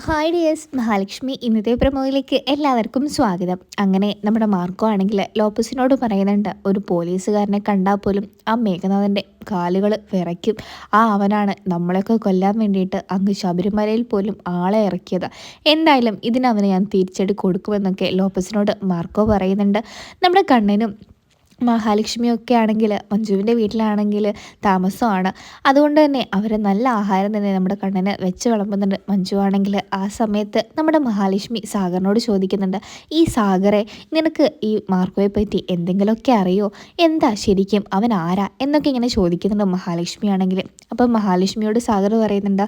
Hi dears, Mahalakshmi ഇന്നത്തെ പ്രമോയിലേക്ക് എല്ലാവർക്കും സ്വാഗതം. അങ്ങനെ നമ്മുടെ മാർക്കോ ആണെങ്കിൽ ലോപ്പസിനോട് പറയുന്നുണ്ട്, ഒരു പോലീസുകാരനെ കണ്ടാൽ പോലും ആ മേഘനാഥൻ്റെ കാലുകൾ വിറയ്ക്കും. അവനാണ് നമ്മളെയൊക്കെ കൊല്ലാൻ വേണ്ടിയിട്ട് അങ്ങ് ശബരിമലയിൽ പോലും ആളെ ഇറക്കിയത്. എന്തായാലും ഇതിനവന് ഞാൻ തിരിച്ചടി കൊടുക്കുമെന്നൊക്കെ ലോപ്പസിനോട് മാർക്കോ പറയുന്നുണ്ട്. നമ്മുടെ കണ്ണനും മഹാലക്ഷ്മിയൊക്കെ ആണെങ്കിൽ മഞ്ജുവിൻ്റെ വീട്ടിലാണെങ്കിൽ താമസമാണ്. അതുകൊണ്ട് തന്നെ അവർ നല്ല ആഹാരം തന്നെ നമ്മുടെ കണ്ണന് വെച്ച് വിളമ്പുന്നുണ്ട്. മഞ്ജു ആണെങ്കിൽ ആ സമയത്ത് നമ്മുടെ മഹാലക്ഷ്മി സാഗറിനോട് ചോദിക്കുന്നുണ്ട്, ഈ സാഗറെ, നിനക്ക് ഈ മാർക്കോയെ പറ്റി എന്തെങ്കിലുമൊക്കെ അറിയോ? എന്താ ശരിക്കും അവൻ ആരാ എന്നൊക്കെ ഇങ്ങനെ ചോദിക്കുന്നുണ്ട് മഹാലക്ഷ്മി ആണെങ്കിൽ. അപ്പം മഹാലക്ഷ്മിയോട് സാഗർ പറയുന്നുണ്ട്,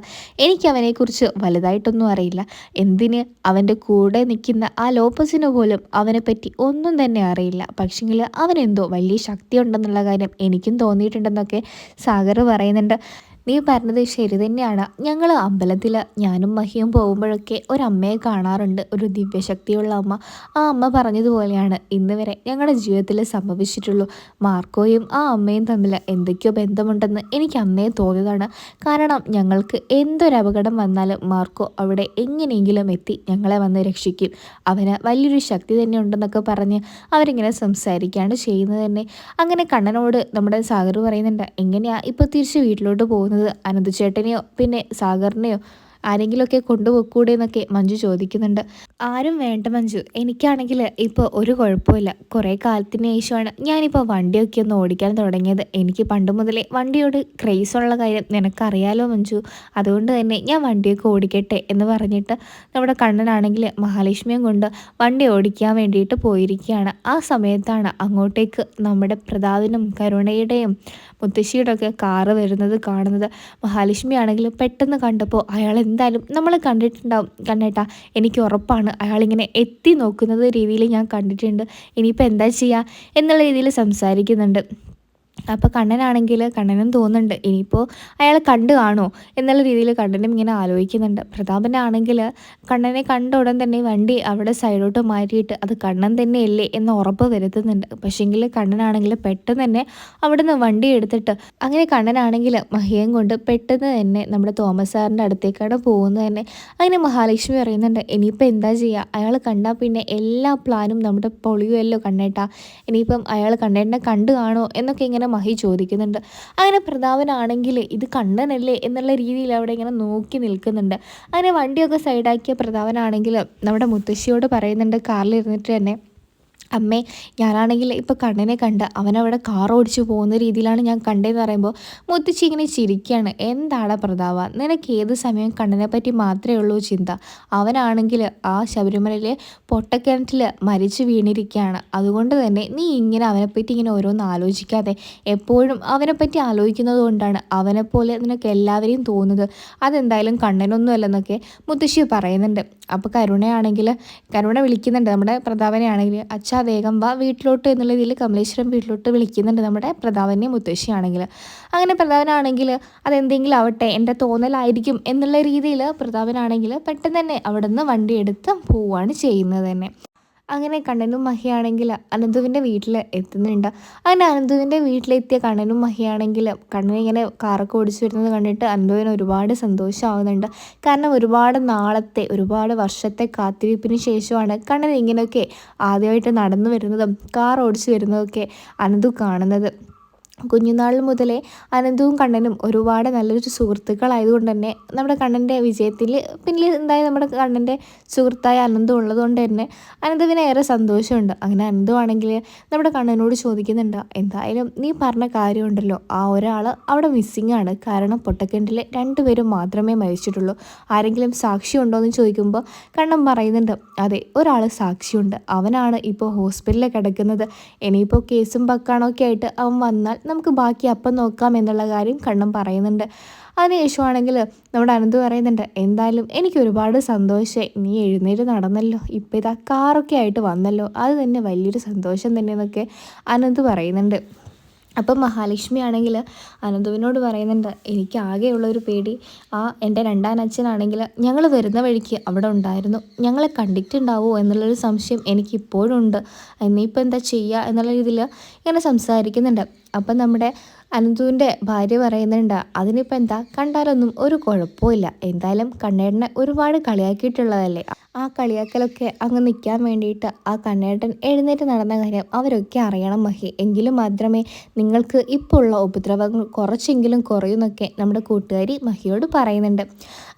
എനിക്ക് അവനെക്കുറിച്ച് വലുതായിട്ടൊന്നും അറിയില്ല. എന്തിന്, അവൻ്റെ കൂടെ നിൽക്കുന്ന ആ ലോപ്പസിന് പോലും അവനെപ്പറ്റി ഒന്നും തന്നെ അറിയില്ല. പക്ഷെങ്കിൽ അവനെന്തോ വലിയ ശക്തി ഉണ്ടെന്നുള്ള കാര്യം എനിക്കും തോന്നിയിട്ടുണ്ടെന്നൊക്കെ സാഗർ പറയുന്നുണ്ട്. നീ പറഞ്ഞത് ശരി തന്നെയാണ്. ഞങ്ങൾ അമ്പലത്തിൽ ഞാനും മഹിയും പോകുമ്പോഴൊക്കെ ഒരമ്മയെ കാണാറുണ്ട്, ഒരു ദിവ്യശക്തിയുള്ള അമ്മ. ആ അമ്മ പറഞ്ഞതുപോലെയാണ് ഇന്ന് വരെ ഞങ്ങളുടെ ജീവിതത്തിൽ സംഭവിച്ചിട്ടുള്ളൂ. മാർക്കോയും ആ അമ്മയും തമ്മിൽ എന്തൊക്കെയോ ബന്ധമുണ്ടെന്ന് എനിക്ക് അന്നേ തോന്നിയതാണ്. കാരണം ഞങ്ങൾക്ക് എന്തൊരപകടം വന്നാലും മാർക്കോ അവിടെ എങ്ങനെയെങ്കിലും എത്തി ഞങ്ങളെ വന്ന് രക്ഷിക്കും. അവന് വലിയൊരു ശക്തി തന്നെ ഉണ്ടെന്നൊക്കെ പറഞ്ഞ് അവരിങ്ങനെ സംസാരിക്കുകയാണ് ചെയ്യുന്നത് തന്നെ. അങ്ങനെ കണ്ണനോട് നമ്മുടെ സാഗർ പറയുന്നുണ്ട്, എങ്ങനെയാ ഇപ്പോൾ തിരിച്ച് വീട്ടിലോട്ട് പോകുന്നത്? അനന്തുചേട്ടനെയോ പിന്നെ സാഗറിനെയോ ആരെങ്കിലുമൊക്കെ കൊണ്ടുപോയിക്കൂടെ എന്നൊക്കെ മഞ്ജു ചോദിക്കുന്നുണ്ട്. ആരും വേണ്ട മഞ്ജു, എനിക്കാണെങ്കിൽ ഇപ്പോൾ ഒരു കുഴപ്പമില്ല. കുറേ കാലത്തിന് ശേഷമാണ് ഞാനിപ്പോൾ വണ്ടിയൊക്കെ ഒന്ന് ഓടിക്കാൻ തുടങ്ങിയത്. എനിക്ക് പണ്ട് മുതലേ വണ്ടിയോട് ക്രേസുള്ള കാര്യം നിനക്കറിയാലോ മഞ്ജു. അതുകൊണ്ട് തന്നെ ഞാൻ വണ്ടിയൊക്കെ ഓടിക്കട്ടെ എന്ന് പറഞ്ഞിട്ട് നമ്മുടെ കണ്ണനാണെങ്കിൽ മഹാലക്ഷ്മിയും കൊണ്ട് വണ്ടി ഓടിക്കാൻ വേണ്ടിയിട്ട് പോയിരിക്കുകയാണ്. ആ സമയത്താണ് അങ്ങോട്ടേക്ക് നമ്മുടെ പ്രതാപനും കരുണയുടെയും മുത്തശ്ശിയുടെ ഒക്കെ കാറ് വരുന്നത് കാണുന്നത്. മഹാലക്ഷ്മി ആണെങ്കിൽ പെട്ടെന്ന് കണ്ടപ്പോൾ അയാൾ എന്തായാലും നമ്മളെ കണ്ടിട്ടുണ്ടാവും കണ്ണേട്ടാ, എനിക്ക് ഉറപ്പാണ്. അയാളിങ്ങനെ എത്തി നോക്കുന്നത് രീതിയിൽ ഞാൻ കണ്ടിട്ടുണ്ട്. ഇനിയിപ്പോൾ എന്താ ചെയ്യുക എന്നുള്ള രീതിയിൽ സംസാരിക്കുന്നുണ്ട്. അപ്പോൾ കണ്ണനും തോന്നുന്നുണ്ട് ഇനിയിപ്പോൾ അയാൾ കണ്ടു കാണുമോ എന്നുള്ള രീതിയിൽ കണ്ണനും ഇങ്ങനെ ആലോചിക്കുന്നുണ്ട്. പ്രതാപനാണെങ്കിൽ കണ്ണനെ കണ്ട ഉടൻ തന്നെ വണ്ടി അവിടെ സൈഡോട്ട് മാറ്റിയിട്ട് അത് കണ്ണൻ തന്നെയല്ലേ എന്ന് ഉറപ്പ് വരുത്തുന്നുണ്ട്. പക്ഷേങ്കിൽ കണ്ണനാണെങ്കിൽ പെട്ടെന്ന് തന്നെ അവിടെ നിന്ന് വണ്ടി എടുത്തിട്ട് അങ്ങനെ കണ്ണനാണെങ്കിൽ മഹിയം കൊണ്ട് പെട്ടെന്ന് തന്നെ നമ്മുടെ തോമസ് സാറിൻ്റെ അടുത്തേക്കാണ് പോകുന്നത് തന്നെ. അങ്ങനെ മഹാലക്ഷ്മി പറയുന്നുണ്ട്, ഇനിയിപ്പോൾ എന്താ ചെയ്യുക? അയാൾ കണ്ടാൽ പിന്നെ എല്ലാ പ്ലാനും നമ്മുടെ പൊളിയുമല്ലോ കണ്ണേട്ടാ. ഇനിയിപ്പം അയാൾ കണ്ണേട്ടനെ കണ്ടു കാണുമോ എന്നൊക്കെ ഇങ്ങനെ മഹി ചോദിക്കുന്നുണ്ട്. അങ്ങനെ പ്രതാപനാണെങ്കിൽ ഇത് കണ്ണനല്ലേ എന്നുള്ള രീതിയിൽ അവിടെ ഇങ്ങനെ നോക്കി നിൽക്കുന്നുണ്ട്. അങ്ങനെ വണ്ടിയൊക്കെ സൈഡാക്കിയ പ്രതാപനാണെങ്കിൽ നമ്മുടെ മുത്തശ്ശിയോട് പറയുന്നുണ്ട് കാറിലിരുന്നിട്ട് തന്നെ, അമ്മേ, ഞാനാണെങ്കിൽ ഇപ്പോൾ കണ്ണനെ കണ്ട് അവനവിടെ കാർ ഓടിച്ചു പോകുന്ന രീതിയിലാണ് ഞാൻ കണ്ടതെന്ന് പറയുമ്പോൾ മുത്തശ്ശി ഇങ്ങനെ ചിരിക്കുകയാണ്. എന്താണ് പ്രതാപ, നിനക്ക് ഏത് സമയം കണ്ണനെ പറ്റി മാത്രമേ ഉള്ളൂ ചിന്ത? അവനാണെങ്കിൽ ആ ശബരിമലയിലെ പൊട്ടക്കിണറ്റിൽ മരിച്ചു വീണിരിക്കുകയാണ്. അതുകൊണ്ട് തന്നെ നീ ഇങ്ങനെ അവനെപ്പറ്റി ഇങ്ങനെ ഓരോന്ന് ആലോചിക്കാതെ എപ്പോഴും അവനെപ്പറ്റി ആലോചിക്കുന്നത് കൊണ്ടാണ് അവനെപ്പോലെ നിനക്ക് എല്ലാവരെയും തോന്നുന്നത്. അതെന്തായാലും കണ്ണനൊന്നും അല്ലെന്നൊക്കെ മുത്തശ്ശി പറയുന്നുണ്ട്. അപ്പോൾ കരുണ വിളിക്കുന്നുണ്ട് നമ്മുടെ പ്രതാപനെ ആണെങ്കിൽ, അച്ഛാ വേഗം വാ വീട്ടിലോട്ട് എന്നുള്ള രീതിയിൽ കമലേശ്വരം വീട്ടിലോട്ട് വിളിക്കുന്നുണ്ട് നമ്മുടെ പ്രതാപനെ മുത്തശ്ശിയാണെങ്കിൽ. അങ്ങനെ പ്രതാപനാണെങ്കിൽ അതെന്തെങ്കിലും ആവട്ടെ, എൻ്റെ തോന്നലായിരിക്കും എന്നുള്ള രീതിയിൽ പ്രതാപനാണെങ്കിൽ പെട്ടെന്ന് തന്നെ അവിടെ നിന്ന് വണ്ടി എടുത്ത് പോവുകയാണ് ചെയ്യുന്നത് തന്നെ. അങ്ങനെ കണ്ണനും മഹിയാണെങ്കിൽ അനന്തുവിൻ്റെ വീട്ടിൽ എത്തുന്നുണ്ട്. അങ്ങനെ അനന്തുവിൻ്റെ വീട്ടിലെത്തിയ കണ്ണനും മഹിയാണെങ്കിൽ കണ്ണനിങ്ങനെ കാറൊക്കെ ഓടിച്ചു വരുന്നത് കണ്ടിട്ട് അനന്തുവിന് ഒരുപാട് സന്തോഷമാവുന്നുണ്ട്. കാരണം ഒരുപാട് നാളത്തെ ഒരുപാട് വർഷത്തെ കാത്തിരിപ്പിന് ശേഷമാണ് കണ്ണൻ ഇങ്ങനെയൊക്കെ ആദ്യമായിട്ട് നടന്നു വരുന്നതും കാർ ഓടിച്ചു വരുന്നതൊക്കെ അനന്തു കാണുന്നത്. കുഞ്ഞുനാൾ മുതലേ അനന്തവും കണ്ണനും ഒരുപാട് നല്ലൊരു സുഹൃത്തുക്കളായതുകൊണ്ട് തന്നെ നമ്മുടെ കണ്ണൻ്റെ വിജയത്തിൽ പിന്നിൽ എന്തായാലും നമ്മുടെ കണ്ണൻ്റെ സുഹൃത്തായ അനന്തും ഉള്ളതുകൊണ്ട് തന്നെ അനന്തുവിന് ഏറെ സന്തോഷമുണ്ട്. അങ്ങനെ അനന്തു ആണെങ്കിൽ നമ്മുടെ കണ്ണനോട് ചോദിക്കുന്നുണ്ട്, എന്തായാലും നീ പറഞ്ഞ കാര്യമുണ്ടല്ലോ, ആ ഒരാൾ അവിടെ മിസ്സിങ് ആണ്. കാരണം പൊട്ടക്കിണറ്റിൽ 2 പേരും മാത്രമേ മരിച്ചിട്ടുള്ളൂ. ആരെങ്കിലും സാക്ഷിയുണ്ടോ എന്ന് ചോദിക്കുമ്പോൾ കണ്ണൻ പറയുന്നുണ്ട്, അതെ, ഒരാൾ സാക്ഷിയുണ്ട്. അവനാണ് ഇപ്പോൾ ഹോസ്പിറ്റലിൽ കിടക്കുന്നത്. ഇനിയിപ്പോൾ കേസും പക്കാണൊക്കെ ആയിട്ട് അവൻ വന്നാൽ നമുക്ക് ബാക്കി അപ്പം നോക്കാം എന്നുള്ള കാര്യം കണ്ണൻ പറയുന്നുണ്ട്. അതിനുശേഷമാണെങ്കിൽ നമ്മുടെ അനന്ത് പറയുന്നുണ്ട്, എന്തായാലും എനിക്ക് ഒരുപാട് സന്തോഷമായി. നീ എഴുന്നേറ്റ് നടന്നല്ലോ, ഇപ്പം ഇതാ കാറൊക്കെ ആയിട്ട് വന്നല്ലോ, അത് തന്നെ വലിയൊരു സന്തോഷം തന്നെ എന്നൊക്കെ അനന്ത് പറയുന്നുണ്ട്. അപ്പം മഹാലക്ഷ്മി ആണെങ്കിൽ അനന്തുവിനോട് പറയുന്നുണ്ട്, എനിക്ക് ആകെയുള്ളൊരു പേടി എൻ്റെ രണ്ടാനച്ഛനാണെങ്കിൽ ഞങ്ങൾ വരുന്ന വഴിക്ക് അവിടെ ഉണ്ടായിരുന്നു. ഞങ്ങളെ കണ്ടിട്ടുണ്ടാവുമോ എന്നുള്ളൊരു സംശയം എനിക്കിപ്പോഴും ഉണ്ട്. ഇനിയിപ്പോൾ എന്താ ചെയ്യുക എന്നുള്ള രീതിയിൽ ഇങ്ങനെ സംസാരിക്കുന്നുണ്ട്. അപ്പം നമ്മുടെ അനന്തുവിൻ്റെ ഭാര്യ പറയുന്നുണ്ട് അതിനിപ്പോൾ എന്താ, കണ്ടാലൊന്നും ഒരു കുഴപ്പമില്ല, എന്തായാലും കണ്ണേട്ടനെ ഒരുപാട് കളിയാക്കിയിട്ടുള്ളതല്ലേ, ആ കളിയാക്കലൊക്കെ അങ്ങ് നിൽക്കാൻ വേണ്ടിയിട്ട് ആ കണ്ണേട്ടൻ എഴുന്നേറ്റ് നടന്ന കാര്യം അവരൊക്കെ അറിയണം മഹി, എങ്കിലും മാത്രമേ നിങ്ങൾക്ക് ഇപ്പോൾ ഉള്ള ഉപദ്രവങ്ങൾ കുറച്ചെങ്കിലും കുറയുമെന്നൊക്കെ നമ്മുടെ കൂട്ടുകാരി മഹിയോട് പറയുന്നുണ്ട്.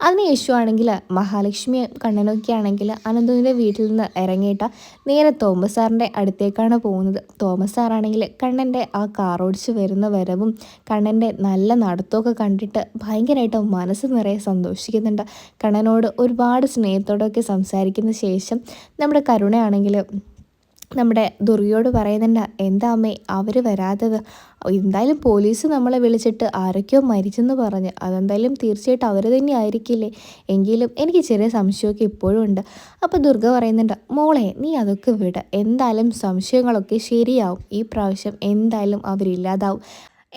അതിന് യേശു ആണെങ്കിൽ മഹാലക്ഷ്മിയും കണ്ണനൊക്കെ ആണെങ്കിൽ അനന്തുവിൻ്റെ വീട്ടിൽ നിന്ന് ഇറങ്ങിയിട്ട് നേരെ തോമസ് സാറിൻ്റെ അടുത്തേക്കാണ് പോകുന്നത്. തോമസ് സാറാണെങ്കിൽ കണ്ണൻ്റെ ആ കാർ ഓടിച്ച് വരുന്ന വരവും കണ്ണൻ്റെ നല്ല നടത്തമൊക്കെ കണ്ടിട്ട് ഭയങ്കരമായിട്ട് മനസ്സ് നിറയെ സന്തോഷിക്കുന്നുണ്ട്. കണ്ണനോട് ഒരുപാട് സ്നേഹത്തോടെയൊക്കെ സംസാരിക്കുന്ന ശേഷം നമ്മുടെ കരുണയാണെങ്കിൽ നമ്മുടെ ദുർഗയോട് പറയുന്നുണ്ട്, എന്താ അമ്മേ അവർ വരാത്തത്, എന്തായാലും പോലീസ് നമ്മളെ വിളിച്ചിട്ട് ആരൊക്കെയോ മരിച്ചെന്ന് പറഞ്ഞ്, അതെന്തായാലും തീർച്ചയായിട്ടും അവർ തന്നെ ആയിരിക്കില്ലേ, എങ്കിലും എനിക്ക് ചെറിയ സംശയമൊക്കെ ഇപ്പോഴും ഉണ്ട്. അപ്പോൾ ദുർഗ പറയുന്നുണ്ട്, മോളെ നീ അതൊക്കെ വിട്, എന്തായാലും സംശയങ്ങളൊക്കെ ശരിയാവും, ഈ പ്രാവശ്യം എന്തായാലും അവരില്ലാതാവും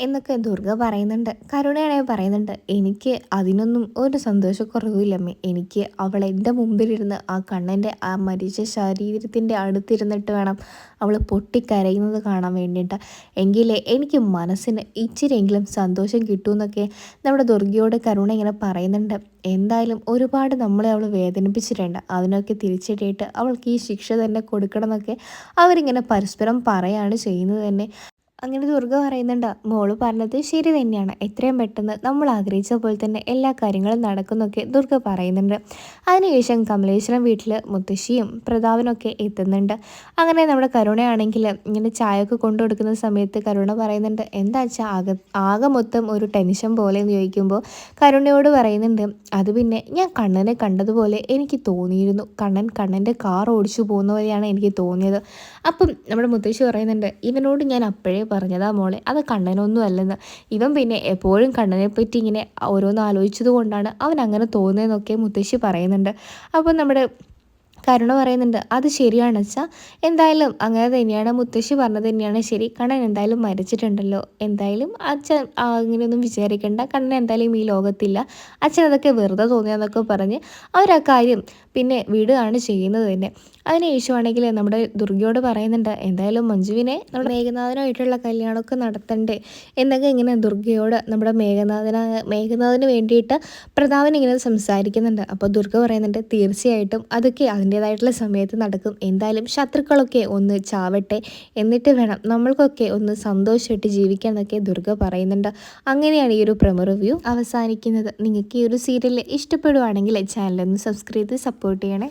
എന്നൊക്കെ ദുർഗ പറയുന്നുണ്ട്. കരുണയാണെങ്കിൽ പറയുന്നുണ്ട്, എനിക്ക് അതിനൊന്നും ഒരു സന്തോഷക്കുറവില്ലമ്മേ, എനിക്ക് അവൾ എൻ്റെ മുമ്പിലിരുന്ന് ആ കണ്ണൻ്റെ ആ മരിച്ച ശരീരത്തിൻ്റെ അടുത്തിരുന്നിട്ട് വേണം അവൾ പൊട്ടിക്കരയുന്നത് കാണാൻ വേണ്ടിയിട്ട്, എങ്കിലേ എനിക്ക് മനസ്സിന് ഇച്ചിരിയെങ്കിലും സന്തോഷം കിട്ടുമെന്നൊക്കെ നമ്മുടെ ദുർഗയോട് കരുണ ഇങ്ങനെ പറയുന്നുണ്ട്. എന്തായാലും ഒരുപാട് നമ്മളെ അവൾ വേദനിപ്പിച്ചിട്ടുണ്ട്, അതിനൊക്കെ തിരിച്ചടിയായിട്ട് അവൾക്ക് ഈ ശിക്ഷ തന്നെ കൊടുക്കണം എന്നൊക്കെ അവരിങ്ങനെ പരസ്പരം പറയുകയാണ് ചെയ്യുന്നത് തന്നെ. അങ്ങനെ ദുർഗ പറയുന്നുണ്ട്, മോള് പറഞ്ഞത് ശരി തന്നെയാണ്, എത്രയും പെട്ടെന്ന് നമ്മൾ ആഗ്രഹിച്ച പോലെ തന്നെ എല്ലാ കാര്യങ്ങളും നടക്കുന്നൊക്കെ ദുർഗ പറയുന്നുണ്ട്. അതിനുശേഷം കമലേശ്വരം വീട്ടിൽ മുത്തശ്ശിയും പ്രതാപനൊക്കെ എത്തുന്നുണ്ട്. അങ്ങനെ നമ്മുടെ കരുണയാണെങ്കിൽ ഇങ്ങനെ ചായയൊക്കെ കൊണ്ടു കൊടുക്കുന്ന സമയത്ത് കരുണ പറയുന്നുണ്ട്, എന്താ വെച്ചാൽ ആകെ മൊത്തം ഒരു ടെൻഷൻ പോലെ എന്ന് ചോദിക്കുമ്പോൾ കരുണയോട് പറയുന്നുണ്ട്, അത് പിന്നെ ഞാൻ കണ്ണനെ കണ്ടതുപോലെ എനിക്ക് തോന്നിയിരുന്നു, കണ്ണൻ്റെ കാർ ഓടിച്ചു പോകുന്ന പോലെയാണ് എനിക്ക് തോന്നിയത്. അപ്പം നമ്മുടെ മുത്തശ്ശി പറയുന്നുണ്ട്, ഇവനോട് ഞാൻ അപ്പോഴേ പറഞ്ഞതാ മോളെ, അത് കണ്ണനൊന്നും അല്ലെന്ന്, ഇവൻ പിന്നെ എപ്പോഴും കണ്ണനെ പറ്റി ഇങ്ങനെ ഓരോന്ന് ആലോചിച്ചത് കൊണ്ടാണ് അവൻ അങ്ങനെ തോന്നുന്നതെന്നൊക്കെ മുത്തശ്ശി പറയുന്നുണ്ട്. അപ്പം നമ്മുടെ കരുണ പറയുന്നുണ്ട്, അത് ശരിയാണ് അച്ഛാ, എന്തായാലും അങ്ങനെ തന്നെയാണ്, മുത്തശ്ശി പറഞ്ഞത് തന്നെയാണ് ശരി, കണ്ണൻ എന്തായാലും മരിച്ചിട്ടുണ്ടല്ലോ, എന്തായാലും അച്ഛൻ അങ്ങനെയൊന്നും വിചാരിക്കേണ്ട, കണ്ണൻ എന്തായാലും ഈ ലോകത്തില്ല, അച്ഛൻ അതൊക്കെ വെറുതെ തോന്നിയാന്നൊക്കെ പറഞ്ഞ് അവരാ കാര്യം പിന്നെ വിടുകയാണ് ചെയ്യുന്നത് തന്നെ. അതിന് ശേഷമാണെങ്കിൽ നമ്മുടെ ദുർഗയോട് പറയുന്നുണ്ട്, എന്തായാലും മഞ്ജുവിനെ നമ്മുടെ മേഘനാഥനുമായിട്ടുള്ള കല്യാണമൊക്കെ നടത്തണ്ടേ എന്നൊക്കെ ഇങ്ങനെ ദുർഗയോട് നമ്മുടെ മേഘനാഥന് വേണ്ടിയിട്ട് പ്രതാപൻ ഇങ്ങനെ സംസാരിക്കുന്നുണ്ട്. അപ്പോൾ ദുർഗ പറയുന്നുണ്ട്, തീർച്ചയായിട്ടും അതൊക്കെ അതിൻ്റേതായിട്ടുള്ള സമയത്ത് നടക്കും, എന്തായാലും ശത്രുക്കളൊക്കെ ഒന്ന് ചാവട്ടെ, എന്നിട്ട് വേണം നമ്മൾക്കൊക്കെ ഒന്ന് സന്തോഷമായിട്ട് ജീവിക്കാൻ എന്നൊക്കെ ദുർഗ പറയുന്നുണ്ട്. അങ്ങനെയാണ് ഈ ഒരു പ്രമോ റിവ്യൂ അവസാനിക്കുന്നത്. നിങ്ങൾക്ക് ഈ ഒരു സീരിയൽ ഇഷ്ടപ്പെടുവാണെങ്കിൽ ചാനലൊന്ന് സബ്സ്ക്രൈബ് ചെയ്ത് സപ്പോർട്ട് ചെയ്യണേ.